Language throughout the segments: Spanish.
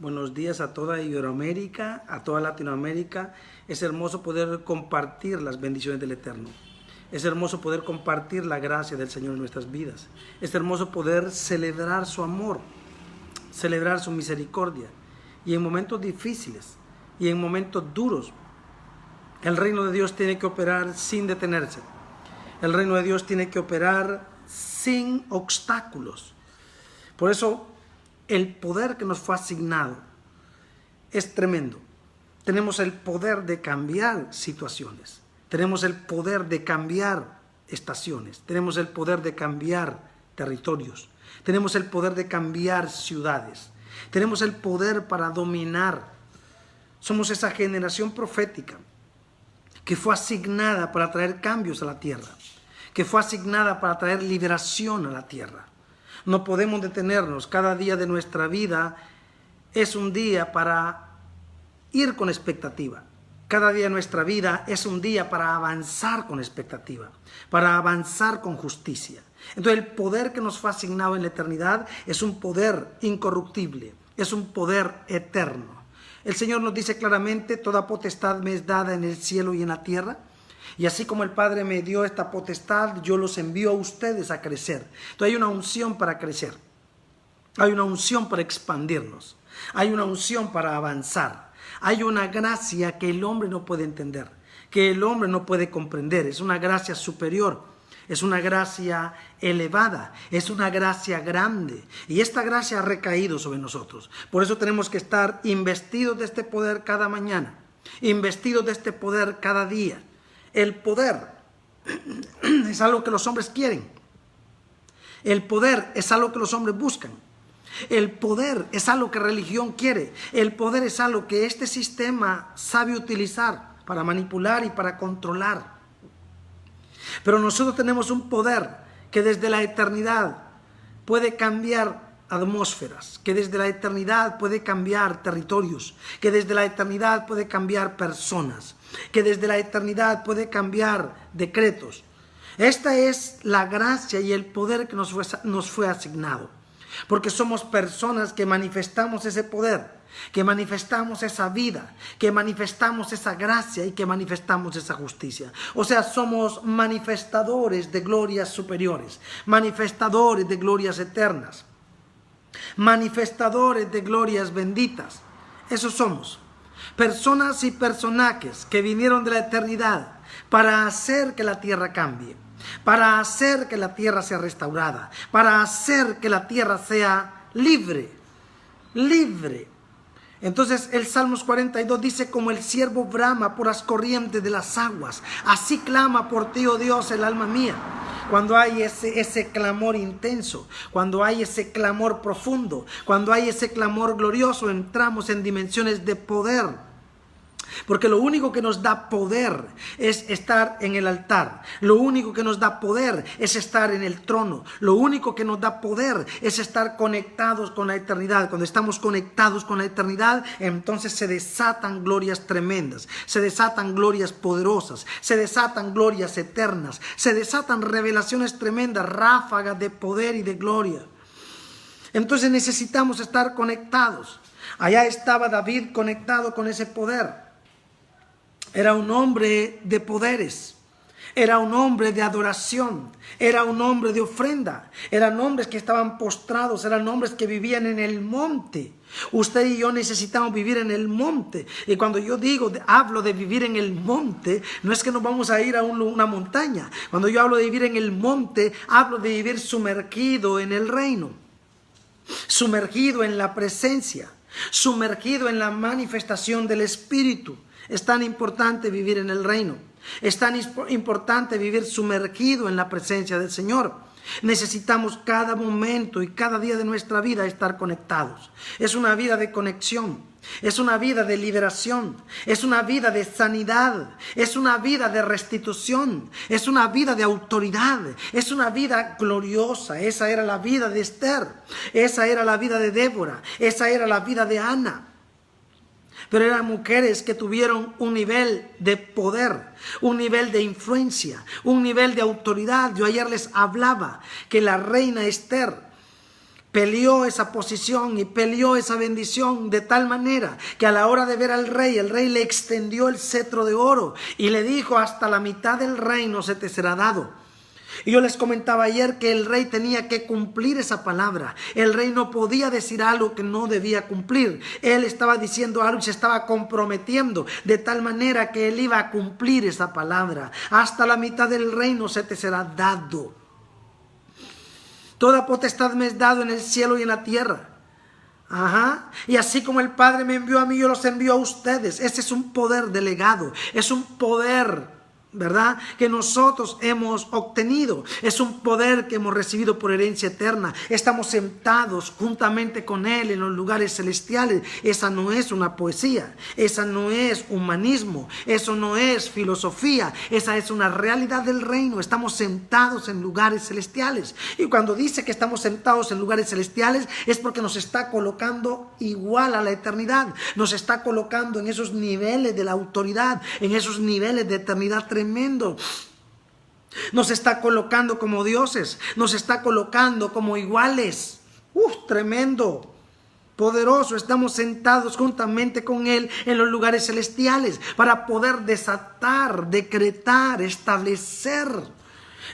Buenos días a toda Iberoamérica, a toda Latinoamérica. Es hermoso poder compartir las bendiciones del Eterno. Es hermoso poder compartir la gracia del Señor en nuestras vidas. Es hermoso poder celebrar su amor, celebrar su misericordia. Y en momentos difíciles y en momentos duros, el reino de Dios tiene que operar sin detenerse. El reino de Dios tiene que operar sin obstáculos. Por eso, el poder que nos fue asignado es tremendo. Tenemos el poder de cambiar situaciones. Tenemos el poder de cambiar estaciones. Tenemos el poder de cambiar territorios. Tenemos el poder de cambiar ciudades. Tenemos el poder para dominar. Somos esa generación profética que fue asignada para traer cambios a la tierra, que fue asignada para traer liberación a la tierra. No podemos detenernos. Cada día de nuestra vida es un día para ir con expectativa. Cada día de nuestra vida es un día para avanzar con expectativa, para avanzar con justicia. Entonces el poder que nos fue asignado en la eternidad es un poder incorruptible, es un poder eterno. El Señor nos dice claramente: toda potestad me es dada en el cielo y en la tierra. Y así como el Padre me dio esta potestad, yo los envío a ustedes a crecer. Entonces hay una unción para crecer. Hay una unción para expandirnos. Hay una unción para avanzar. Hay una gracia que el hombre no puede entender, que el hombre no puede comprender. Es una gracia superior. Es una gracia elevada, es una gracia grande, y esta gracia ha recaído sobre nosotros. Por eso tenemos que estar investidos de este poder cada mañana, investidos de este poder cada día. El poder es algo que los hombres quieren. El poder es algo que los hombres buscan. El poder es algo que religión quiere. El poder es algo que este sistema sabe utilizar para manipular y para controlar. Pero nosotros tenemos un poder que desde la eternidad puede cambiar atmósferas, que desde la eternidad puede cambiar territorios, que desde la eternidad puede cambiar personas, que desde la eternidad puede cambiar decretos. Esta es la gracia y el poder que nos fue asignado, porque somos personas que manifestamos ese poder, que manifestamos esa vida, que manifestamos esa gracia y que manifestamos esa justicia. O sea, somos manifestadores de glorias superiores, manifestadores de glorias eternas, manifestadores de glorias benditas. Eso somos. Personas y personajes que vinieron de la eternidad para hacer que la tierra cambie, para hacer que la tierra sea restaurada, para hacer que la tierra sea libre, libre. Entonces el Salmos 42 dice: como el ciervo brama por las corrientes de las aguas, así clama por ti, oh Dios, el alma mía. Cuando hay ese clamor intenso, cuando hay ese clamor profundo, cuando hay ese clamor glorioso, entramos en dimensiones de poder. Porque lo único que nos da poder es estar en el altar. Lo único que nos da poder es estar en el trono. Lo único que nos da poder es estar conectados con la eternidad. Cuando estamos conectados con la eternidad, entonces se desatan glorias tremendas, se desatan glorias poderosas, se desatan glorias eternas, se desatan revelaciones tremendas, ráfagas de poder y de gloria. Entonces necesitamos estar conectados. Allá estaba David conectado con ese poder. Era un hombre de poderes, era un hombre de adoración, era un hombre de ofrenda, eran hombres que estaban postrados, eran hombres que vivían en el monte. Usted y yo necesitamos vivir en el monte. Y cuando yo hablo de vivir en el monte, no es que nos vamos a ir a una montaña. Cuando yo hablo de vivir en el monte, hablo de vivir sumergido en el reino, sumergido en la presencia, sumergido en la manifestación del Espíritu. Es tan importante vivir en el reino. Es tan importante vivir sumergido en la presencia del Señor. Necesitamos cada momento y cada día de nuestra vida estar conectados. Es una vida de conexión. Es una vida de liberación. Es una vida de sanidad. Es una vida de restitución. Es una vida de autoridad. Es una vida gloriosa. Esa era la vida de Esther. Esa era la vida de Débora. Esa era la vida de Ana. Pero eran mujeres que tuvieron un nivel de poder, un nivel de influencia, un nivel de autoridad. Yo ayer les hablaba que la reina Esther peleó esa posición y peleó esa bendición de tal manera que a la hora de ver al rey, el rey le extendió el cetro de oro y le dijo: hasta la mitad del reino se te será dado. Y yo les comentaba ayer que el rey tenía que cumplir esa palabra. El rey no podía decir algo que no debía cumplir. Él estaba diciendo algo y se estaba comprometiendo de tal manera que él iba a cumplir esa palabra. Hasta la mitad del reino se te será dado. Toda potestad me es dado en el cielo y en la tierra. Y así como el Padre me envió a mí, yo los envío a ustedes. Ese es un poder delegado. Es un poder, ¿verdad?, que nosotros hemos obtenido. Es un poder que hemos recibido por herencia eterna. Estamos sentados juntamente con Él en los lugares celestiales. Esa no es una poesía, esa no es humanismo, eso no es filosofía, esa es una realidad del reino. Estamos sentados en lugares celestiales. Y cuando dice que estamos sentados en lugares celestiales, es porque nos está colocando igual a la eternidad. Nos está colocando en esos niveles de la autoridad, en esos niveles de eternidad tremendo. Nos está colocando como dioses, nos está colocando como iguales. Tremendo, poderoso. Estamos sentados juntamente con Él en los lugares celestiales para poder desatar, decretar, establecer.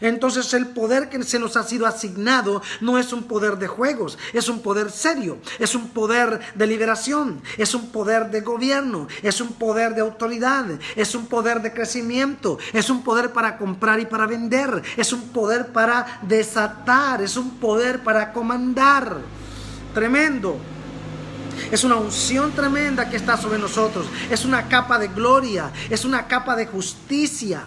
Entonces el poder que se nos ha sido asignado no es un poder de juegos, es un poder serio, es un poder de liberación, es un poder de gobierno, es un poder de autoridad, es un poder de crecimiento, es un poder para comprar y para vender, es un poder para desatar, es un poder para comandar. Tremendo. Es una unción tremenda que está sobre nosotros, es una capa de gloria, es una capa de justicia.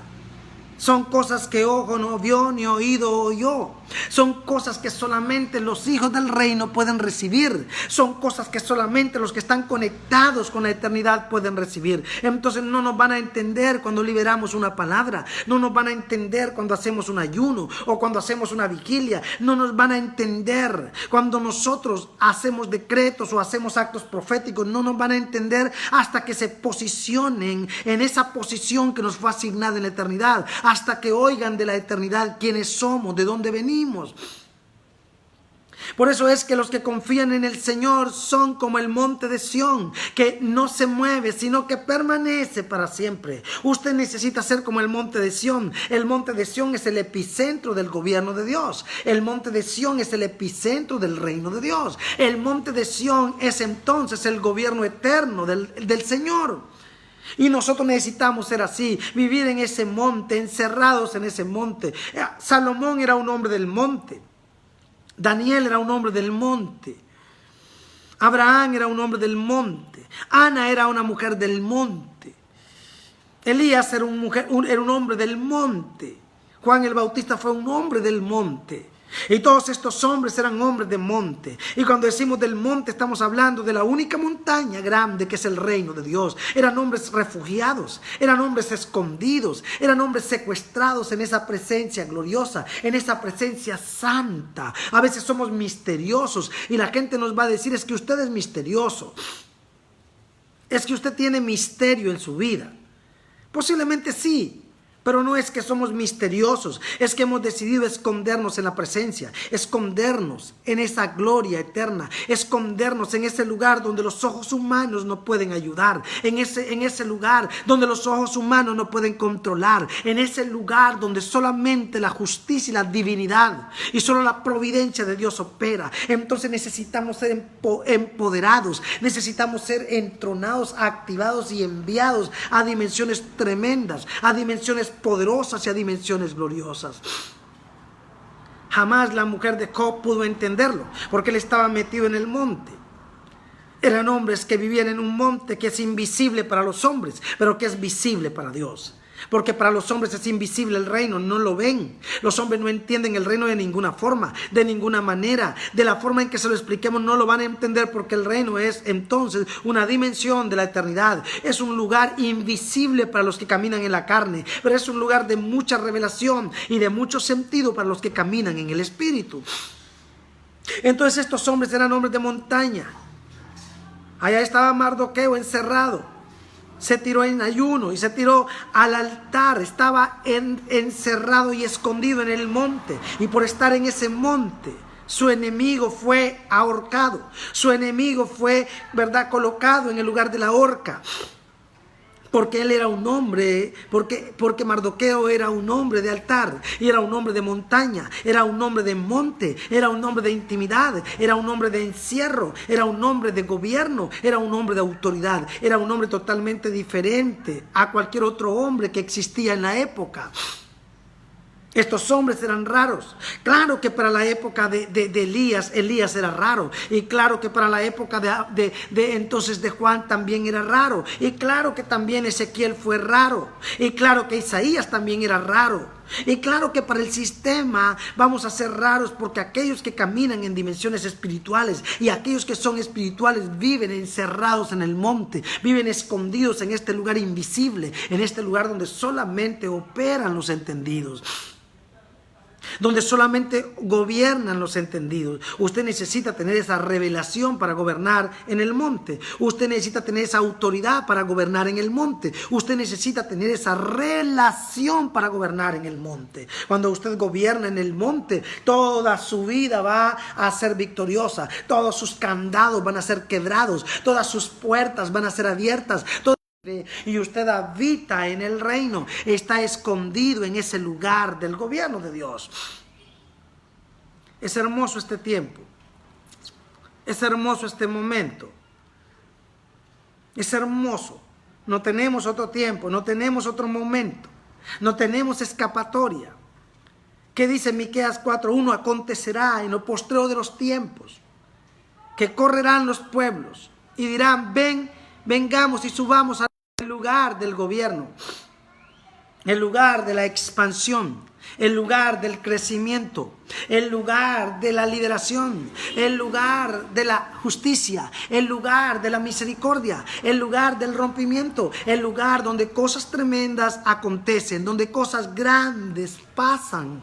Son cosas que ojo no vio ni oído oyó. Son cosas que solamente los hijos del reino pueden recibir. Son cosas que solamente los que están conectados con la eternidad pueden recibir. Entonces no nos van a entender cuando liberamos una palabra. No nos van a entender cuando hacemos un ayuno o cuando hacemos una vigilia. No nos van a entender cuando nosotros hacemos decretos o hacemos actos proféticos. No nos van a entender hasta que se posicionen en esa posición que nos fue asignada en la eternidad. Hasta que oigan de la eternidad quiénes somos, de dónde venimos. Por eso es que los que confían en el Señor son como el monte de Sión, que no se mueve, sino que permanece para siempre. Usted necesita ser como el monte de Sión. El monte de Sión es el epicentro del gobierno de Dios. El monte de Sión es el epicentro del reino de Dios. El monte de Sión es entonces el gobierno eterno del Señor. Y nosotros necesitamos ser así, vivir en ese monte, encerrados en ese monte. Salomón era un hombre del monte. Daniel era un hombre del monte. Abraham era un hombre del monte. Ana era una mujer del monte. Elías era un hombre del monte. Juan el Bautista fue un hombre del monte. Y todos estos hombres eran hombres de monte. Y cuando decimos del monte estamos hablando de la única montaña grande que es el reino de Dios. Eran hombres refugiados, eran hombres escondidos, eran hombres secuestrados en esa presencia gloriosa, en esa presencia santa. A veces somos misteriosos y la gente nos va a decir: es que usted es misterioso, es que usted tiene misterio en su vida. Posiblemente sí. Pero no es que somos misteriosos, es que hemos decidido escondernos en la presencia, escondernos en esa gloria eterna, escondernos en ese lugar donde los ojos humanos no pueden ayudar, en ese lugar donde los ojos humanos no pueden controlar, en ese lugar donde solamente la justicia y la divinidad y solo la providencia de Dios opera. Entonces necesitamos ser empoderados, necesitamos ser entronados, activados y enviados a dimensiones tremendas, a dimensiones poderosas y a dimensiones gloriosas. Jamás la mujer de Job pudo entenderlo, porque él estaba metido en el monte. Eran hombres que vivían en un monte que es invisible para los hombres, pero que es visible para Dios. Porque para los hombres es invisible el reino, no lo ven. Los hombres no entienden el reino de ninguna forma, de ninguna manera. De la forma en que se lo expliquemos no lo van a entender, porque el reino es entonces una dimensión de la eternidad. Es un lugar invisible para los que caminan en la carne, pero es un lugar de mucha revelación y de mucho sentido para los que caminan en el Espíritu. Entonces estos hombres eran hombres de montaña. Allá estaba Mardoqueo encerrado. Se tiró en ayuno y se tiró al altar. Estaba encerrado y escondido en el monte. Y por estar en ese monte, su enemigo fue ahorcado, su enemigo fue, ¿verdad?, colocado en el lugar de la horca. Porque él era un hombre, porque Mardoqueo era un hombre de altar, y era un hombre de montaña, era un hombre de monte, era un hombre de intimidad, era un hombre de encierro, era un hombre de gobierno, era un hombre de autoridad, era un hombre totalmente diferente a cualquier otro hombre que existía en la época. Estos hombres eran raros. Claro que para la época de Elías era raro. Y claro que para la época entonces de Juan también era raro. Y claro que también Ezequiel fue raro. Y claro que Isaías también era raro. Y claro que para el sistema vamos a ser raros, porque aquellos que caminan en dimensiones espirituales y aquellos que son espirituales viven encerrados en el monte, viven escondidos en este lugar invisible, en este lugar donde solamente operan los entendidos, donde solamente gobiernan los entendidos. Usted necesita tener esa revelación para gobernar en el monte. Usted necesita tener esa autoridad para gobernar en el monte. Usted necesita tener esa relación para gobernar en el monte. Cuando usted gobierna en el monte, toda su vida va a ser victoriosa. Todos sus candados van a ser quebrados. Todas sus puertas van a ser abiertas. Y usted habita en el reino, está escondido en ese lugar del gobierno de Dios. Es hermoso este tiempo, es hermoso este momento, es hermoso. No tenemos otro tiempo, no tenemos otro momento, no tenemos escapatoria. ¿Qué dice Miqueas 4:1? Acontecerá en lo postrero de los tiempos que correrán los pueblos y dirán: vengamos y subamos al lugar del gobierno, el lugar de la expansión, el lugar del crecimiento, el lugar de la liberación, el lugar de la justicia, el lugar de la misericordia, el lugar del rompimiento, el lugar donde cosas tremendas acontecen, donde cosas grandes pasan.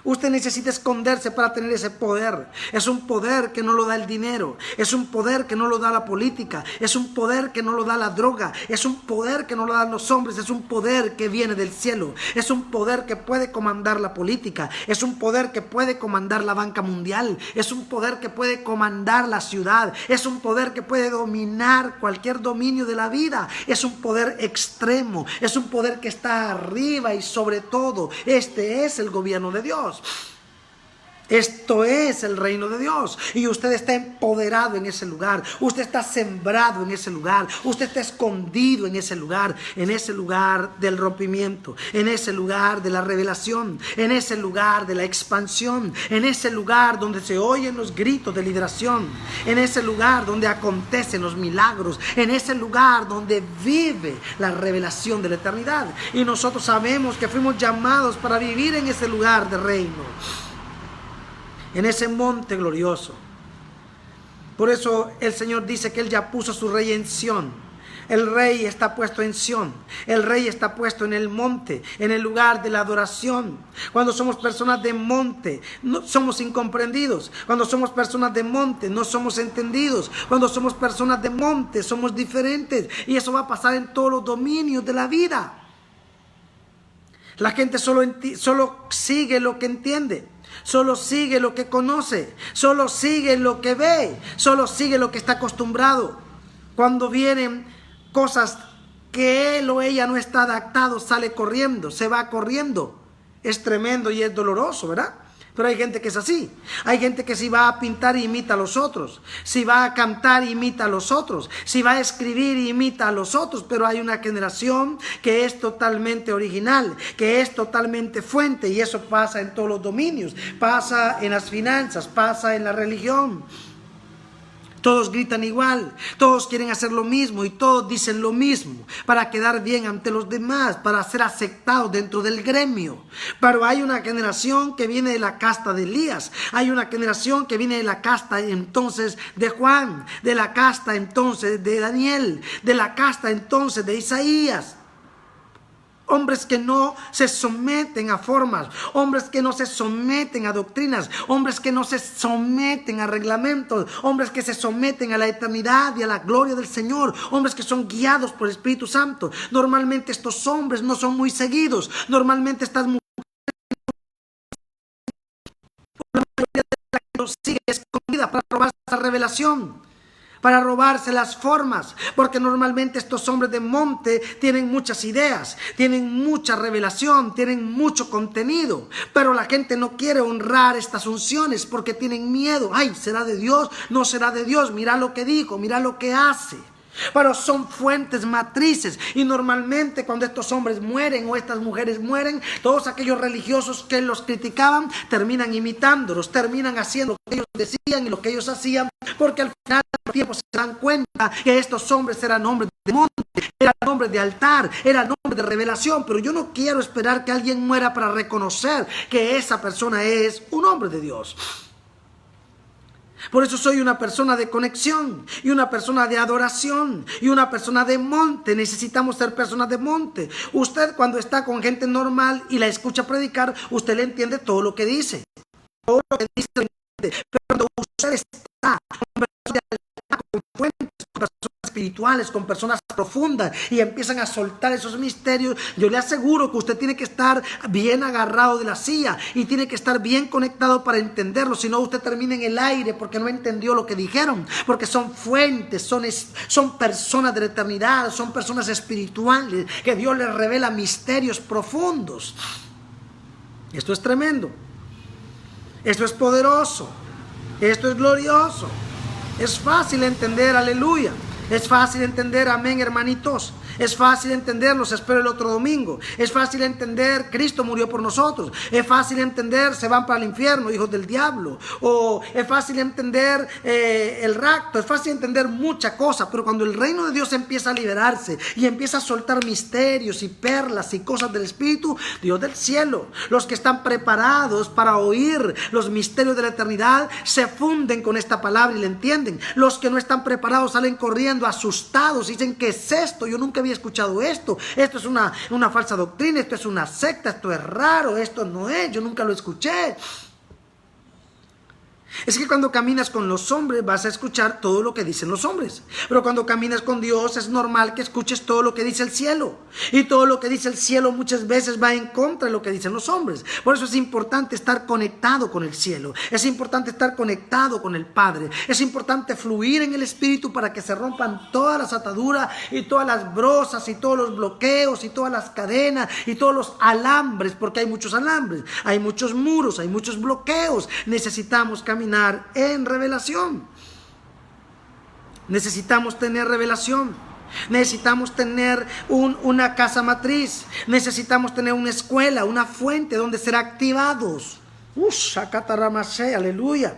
Usted necesita esconderse para tener ese poder. Es un poder que no lo da el dinero. Es un poder que no lo da la política. Es un poder que no lo da la droga. Es un poder que no lo dan los hombres. Es un poder que viene del cielo. Es un poder que puede comandar la política. Es un poder que puede comandar la banca mundial. Es un poder que puede comandar la ciudad. Es un poder que puede dominar cualquier dominio de la vida. Es un poder extremo. Es un poder que está arriba y sobre todo. Este es el gobierno de Dios. Esto es el reino de Dios, y usted está empoderado en ese lugar, usted está sembrado en ese lugar, usted está escondido en ese lugar del rompimiento, en ese lugar de la revelación, en ese lugar de la expansión, en ese lugar donde se oyen los gritos de liberación, en ese lugar donde acontecen los milagros, en ese lugar donde vive la revelación de la eternidad. Y nosotros sabemos que fuimos llamados para vivir en ese lugar de reino, en ese monte glorioso. Por eso el Señor dice que Él ya puso a su rey en Sión. El rey está puesto en Sión. El rey está puesto en el monte, en el lugar de la adoración. Cuando somos personas de monte, no somos incomprendidos. Cuando somos personas de monte, no somos entendidos. Cuando somos personas de monte, somos diferentes. Y eso va a pasar en todos los dominios de la vida. La gente solo sigue lo que entiende. Solo sigue lo que conoce, solo sigue lo que ve, solo sigue lo que está acostumbrado. Cuando vienen cosas que él o ella no está adaptado, sale corriendo, se va corriendo. Es tremendo y es doloroso, ¿verdad? Pero hay gente que es así. Hay gente que si va a pintar imita a los otros, si va a cantar imita a los otros, si va a escribir imita a los otros. Pero hay una generación que es totalmente original, que es totalmente fuente, y eso pasa en todos los dominios. Pasa en las finanzas, pasa en la religión. Todos gritan igual, todos quieren hacer lo mismo y todos dicen lo mismo para quedar bien ante los demás, para ser aceptados dentro del gremio. Pero hay una generación que viene de la casta de Elías, hay una generación que viene de la casta entonces de Juan, de la casta entonces de Daniel, de la casta entonces de Isaías. Hombres que no se someten a formas, hombres que no se someten a doctrinas, hombres que no se someten a reglamentos, hombres que se someten a la eternidad y a la gloria del Señor, hombres que son guiados por el Espíritu Santo. Normalmente estos hombres no son muy seguidos, normalmente estas mujeres para robarse la revelación, para robarse las formas, porque normalmente estos hombres de monte tienen muchas ideas, tienen mucha revelación, tienen mucho contenido, pero la gente no quiere honrar estas unciones porque tienen miedo. Ay, ¿será de Dios? No será de Dios, mira lo que dijo, mira lo que hace. Pero son fuentes matrices, y normalmente cuando estos hombres mueren o estas mujeres mueren, todos aquellos religiosos que los criticaban terminan imitándolos, terminan haciendo lo que ellos decían y lo que ellos hacían, porque al final del tiempo se dan cuenta que estos hombres eran hombres de monte, eran hombres de altar, eran hombres de revelación. Pero yo no quiero esperar que alguien muera para reconocer que esa persona es un hombre de Dios. Por eso soy una persona de conexión y una persona de adoración y una persona de monte. Necesitamos ser personas de monte. Usted, cuando está con gente normal y la escucha predicar, usted le entiende todo lo que dice. Todo lo que dice, pero cuando usted está con personas de altar, con fuentes, con personas espirituales, con personas profundas, y empiezan a soltar esos misterios, yo le aseguro que usted tiene que estar bien agarrado de la silla y tiene que estar bien conectado para entenderlo. Si no, usted termina en el aire porque no entendió lo que dijeron, porque son fuentes, son personas de la eternidad, son personas espirituales que Dios les revela misterios profundos. Esto es tremendo, esto es poderoso, esto es glorioso. Es fácil entender, aleluya. Es fácil entender, amén, hermanitos. Es fácil entender, los espero el otro domingo. Es fácil entender, Cristo murió por nosotros. Es fácil entender, se van para el infierno, hijos del diablo. O es fácil entender el rapto. Es fácil entender muchas cosas. Pero cuando el reino de Dios empieza a liberarse y empieza a soltar misterios y perlas y cosas del Espíritu, Dios del cielo, los que están preparados para oír los misterios de la eternidad, se funden con esta palabra y la entienden. Los que no están preparados salen corriendo asustados y dicen, ¿qué es esto? Yo nunca había escuchado esto. Esto es una falsa doctrina, esto es una secta, esto es raro, esto no es, yo nunca lo escuché. Es que cuando caminas con los hombres vas a escuchar todo lo que dicen los hombres, pero cuando caminas con Dios es normal que escuches todo lo que dice el cielo, y todo lo que dice el cielo muchas veces va en contra de lo que dicen los hombres. Por eso es importante estar conectado con el cielo, es importante estar conectado con el Padre, es importante fluir en el Espíritu para que se rompan todas las ataduras y todas las brozas y todos los bloqueos y todas las cadenas y todos los alambres, porque hay muchos alambres, hay muchos muros, hay muchos bloqueos. Necesitamos caminar en revelación. Necesitamos tener revelación. Necesitamos tener una casa matriz. Necesitamos tener una escuela, una fuente donde ser activados. Aleluya.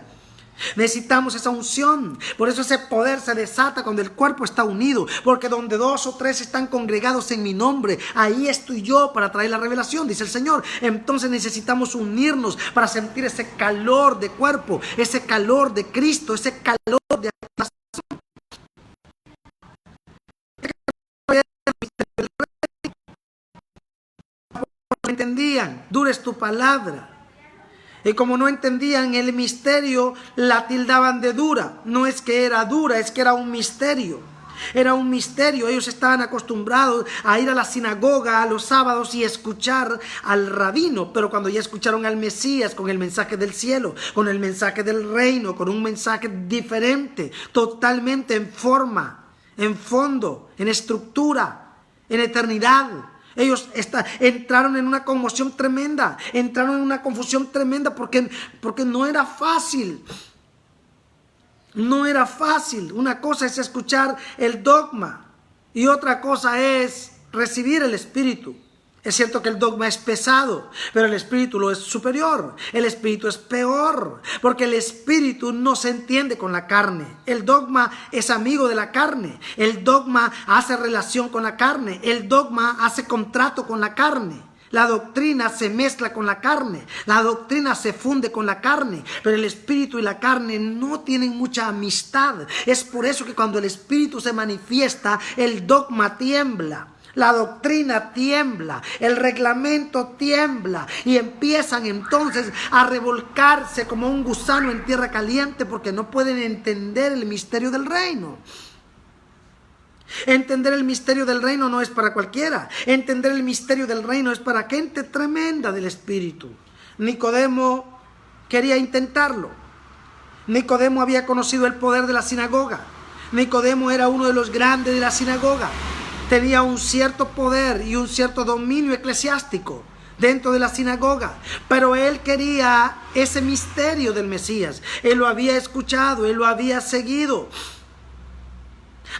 Necesitamos esa unción. Por eso ese poder se desata cuando el cuerpo está unido, porque donde 2 o 3 están congregados en mi nombre, ahí estoy yo para traer la revelación, dice el Señor. Entonces necesitamos unirnos para sentir ese calor de cuerpo, ese calor de Cristo, ese calor de activación. No entendían, dura es tu palabra. Y como no entendían el misterio, la tildaban de dura. No es que era dura, es que era un misterio. Era un misterio. Ellos estaban acostumbrados a ir a la sinagoga a los sábados y escuchar al rabino. Pero cuando ya escucharon al Mesías con el mensaje del cielo, con el mensaje del reino, con un mensaje diferente, totalmente en forma, en fondo, en estructura, en eternidad, ellos entraron en una conmoción tremenda, entraron en una confusión tremenda porque no era fácil. No era fácil. Una cosa es escuchar el dogma y otra cosa es recibir el Espíritu. Es cierto que el dogma es pesado, pero el Espíritu lo es superior. El Espíritu es peor, porque el Espíritu no se entiende con la carne. El dogma es amigo de la carne. El dogma hace relación con la carne. El dogma hace contrato con la carne. La doctrina se mezcla con la carne. La doctrina se funde con la carne. Pero el Espíritu y la carne no tienen mucha amistad. Es por eso que cuando el Espíritu se manifiesta, el dogma tiembla. La doctrina tiembla, el reglamento tiembla y empiezan entonces a revolcarse como un gusano en tierra caliente porque no pueden entender el misterio del reino. Entender el misterio del reino no es para cualquiera. Entender el misterio del reino es para gente tremenda del Espíritu. Nicodemo quería intentarlo. Nicodemo había conocido el poder de la sinagoga. Nicodemo era uno de los grandes de la sinagoga. Tenía un cierto poder y un cierto dominio eclesiástico dentro de la sinagoga, pero él quería ese misterio del Mesías. Él lo había escuchado, él lo había seguido.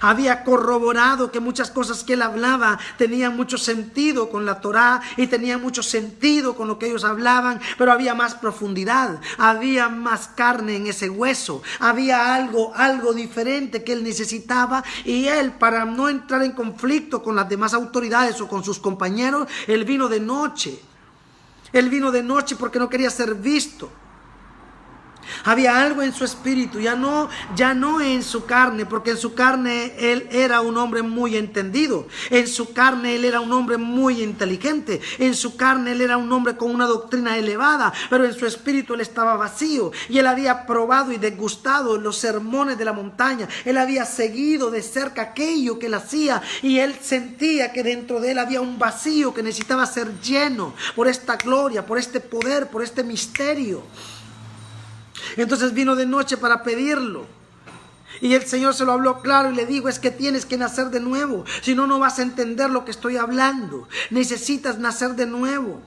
Había corroborado que muchas cosas que él hablaba tenían mucho sentido con la Torá y tenían mucho sentido con lo que ellos hablaban, pero había más profundidad, había más carne en ese hueso, había algo diferente que él necesitaba, y él, para no entrar en conflicto con las demás autoridades o con sus compañeros, él vino de noche. Él vino de noche porque no quería ser visto. Había algo en su espíritu, ya no en su carne, porque en su carne él era un hombre muy entendido. En su carne él era un hombre muy inteligente. En su carne él era un hombre con una doctrina elevada, pero en su espíritu él estaba vacío. Y él había probado y degustado los sermones de la montaña. Él había seguido de cerca aquello que él hacía, y él sentía que dentro de él había un vacío que necesitaba ser lleno por esta gloria, por este poder, por este misterio. Entonces vino de noche para pedirlo. Y el Señor se lo habló claro y le dijo: es que tienes que nacer de nuevo. Si no, no vas a entender lo que estoy hablando. Necesitas nacer de nuevo.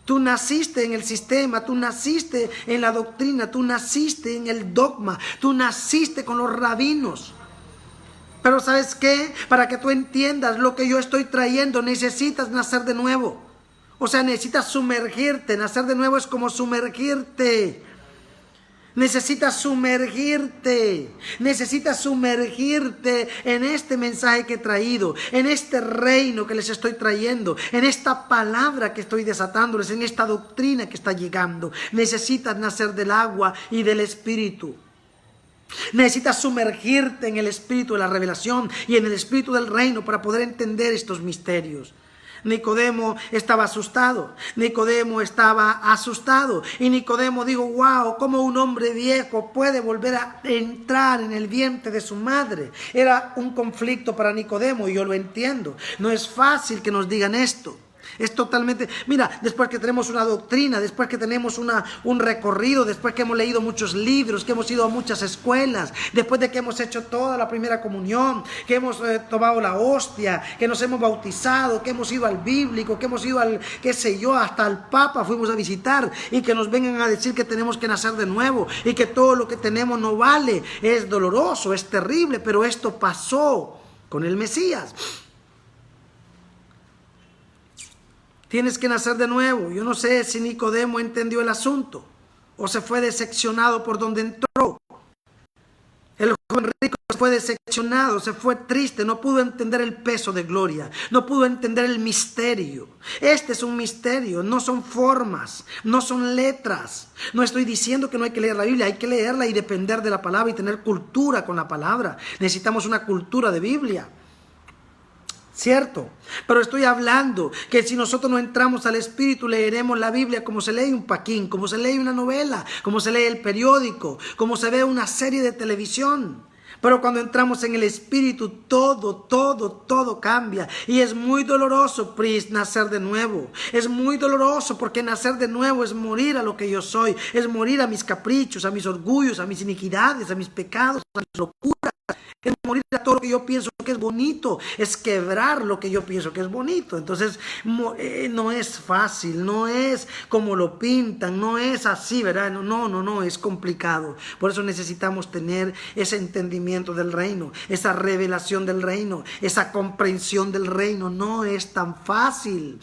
Tú naciste en el sistema, tú naciste en la doctrina, tú naciste en el dogma, tú naciste con los rabinos. Pero ¿sabes qué? Para que tú entiendas lo que yo estoy trayendo, necesitas nacer de nuevo. O sea, necesitas sumergirte. Nacer de nuevo es como sumergirte. Necesitas sumergirte en este mensaje que he traído, en este reino que les estoy trayendo, en esta palabra que estoy desatándoles, en esta doctrina que está llegando. Necesitas nacer del agua y del espíritu. Necesitas sumergirte en el espíritu de la revelación y en el espíritu del reino para poder entender estos misterios. Nicodemo estaba asustado. Y Nicodemo dijo: wow, ¿cómo un hombre viejo puede volver a entrar en el vientre de su madre? Era un conflicto para Nicodemo, y yo lo entiendo. No es fácil que nos digan esto. Es totalmente, mira, después que tenemos una doctrina, después que tenemos un recorrido, después que hemos leído muchos libros, que hemos ido a muchas escuelas, después de que hemos hecho toda la primera comunión, que hemos tomado la hostia, que nos hemos bautizado, que hemos ido al bíblico, que hemos ido al, qué sé yo, hasta al Papa fuimos a visitar, y que nos vengan a decir que tenemos que nacer de nuevo y que todo lo que tenemos no vale. Es doloroso, es terrible, pero esto pasó con el Mesías. Tienes que nacer de nuevo. Yo no sé si Nicodemo entendió el asunto o se fue decepcionado por donde entró. El joven rico se fue decepcionado, se fue triste, no pudo entender el peso de gloria, no pudo entender el misterio. Este es un misterio, no son formas, no son letras. No estoy diciendo que no hay que leer la Biblia, hay que leerla y depender de la palabra y tener cultura con la palabra. Necesitamos una cultura de Biblia. ¿Cierto? Pero estoy hablando que si nosotros no entramos al Espíritu, leeremos la Biblia como se lee un paquín, como se lee una novela, como se lee el periódico, como se ve una serie de televisión. Pero cuando entramos en el Espíritu, todo cambia. Y es muy doloroso, nacer de nuevo. Es muy doloroso, porque nacer de nuevo es morir a lo que yo soy. Es morir a mis caprichos, a mis orgullos, a mis iniquidades, a mis pecados, a mis locuras. Es morir a todo lo que yo pienso que es bonito, es quebrar lo que yo pienso que es bonito. Entonces no es fácil, no es como lo pintan, no es así, ¿verdad? No, es complicado. Por eso necesitamos tener ese entendimiento del reino, esa revelación del reino, esa comprensión del reino. No es tan fácil.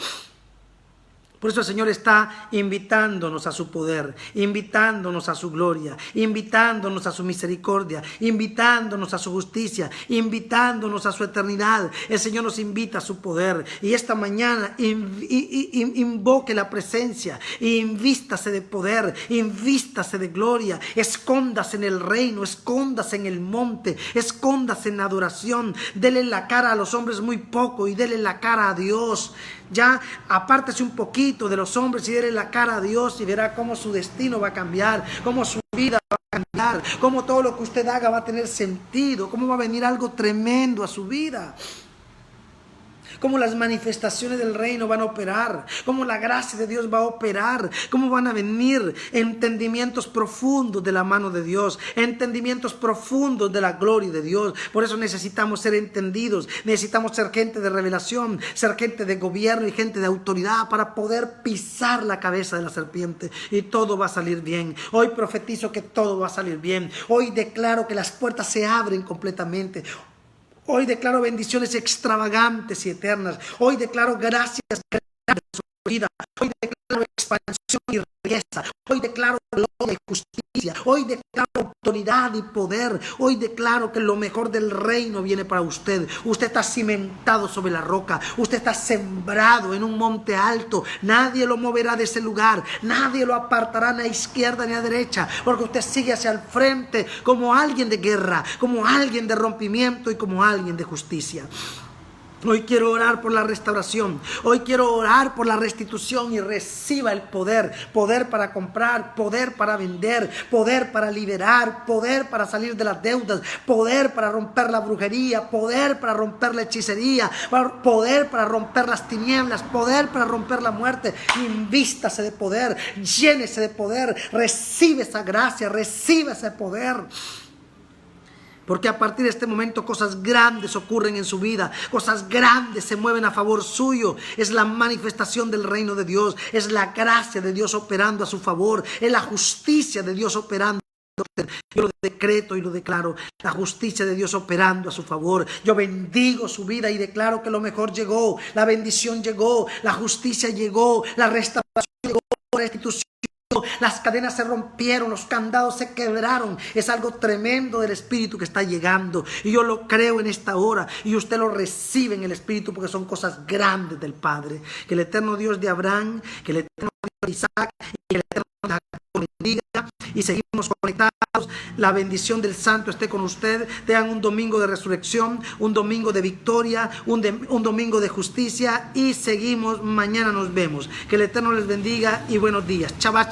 Por eso el Señor está invitándonos a su poder, invitándonos a su gloria, invitándonos a su misericordia, invitándonos a su justicia, invitándonos a su eternidad. El Señor nos invita a su poder. Y esta mañana invoque la presencia, invístase de poder, invístase de gloria, escóndase en el reino, escóndase en el monte, escóndase en adoración. Dele la cara a los hombres muy poco y dele la cara a Dios. Ya apártese un poquito de los hombres y dele la cara a Dios, y verá cómo su destino va a cambiar, cómo su vida va a cambiar, cómo todo lo que usted haga va a tener sentido, cómo va a venir algo tremendo a su vida. cómo las manifestaciones del reino van a operar, cómo la gracia de Dios va a operar, cómo van a venir entendimientos profundos de la mano de Dios, entendimientos profundos de la gloria de Dios. Por eso necesitamos ser entendidos, necesitamos ser gente de revelación, ser gente de gobierno y gente de autoridad para poder pisar la cabeza de la serpiente, y todo va a salir bien. Hoy profetizo que todo va a salir bien. Hoy declaro que las puertas se abren completamente. Hoy declaro bendiciones extravagantes y eternas. Hoy declaro gracias grandes sobre su vida. Hoy declaro expansión y riqueza. Hoy declaro gloria y justicia. Hoy declaro autoridad y poder. Hoy declaro que lo mejor del reino viene para usted. Usted está cimentado sobre la roca. Usted está sembrado en un monte alto. Nadie lo moverá de ese lugar. Nadie lo apartará ni a izquierda ni a derecha, porque usted sigue hacia el frente como alguien de guerra, como alguien de rompimiento y como alguien de justicia. Hoy quiero orar por la restauración. Hoy quiero orar por la restitución, y reciba el poder. Poder para comprar, poder para vender, poder para liberar, poder para salir de las deudas, poder para romper la brujería, poder para romper la hechicería, poder para romper las tinieblas, poder para romper la muerte. Invístase de poder, llénese de poder, recibe esa gracia, recibe ese poder. Porque a partir de este momento cosas grandes ocurren en su vida, cosas grandes se mueven a favor suyo. Es la manifestación del reino de Dios, es la gracia de Dios operando a su favor, es la justicia de Dios operando. Yo lo decreto y lo declaro, la justicia de Dios operando a su favor. Yo bendigo su vida y declaro que lo mejor llegó, la bendición llegó, la justicia llegó, la restauración llegó, la restitución. Las cadenas se rompieron, los candados se quebraron. Es algo tremendo del Espíritu que está llegando, y yo lo creo en esta hora, y usted lo recibe en el Espíritu, porque son cosas grandes del Padre. Que el eterno Dios de Abraham, que el eterno Dios de Isaac y que el eterno Dios de Jacob bendiga, y seguimos conectados. La bendición del Santo esté con usted. Tengan un domingo de resurrección, un domingo de victoria, un domingo de justicia, y seguimos. Mañana nos vemos. Que el eterno les bendiga y buenos días. Chava.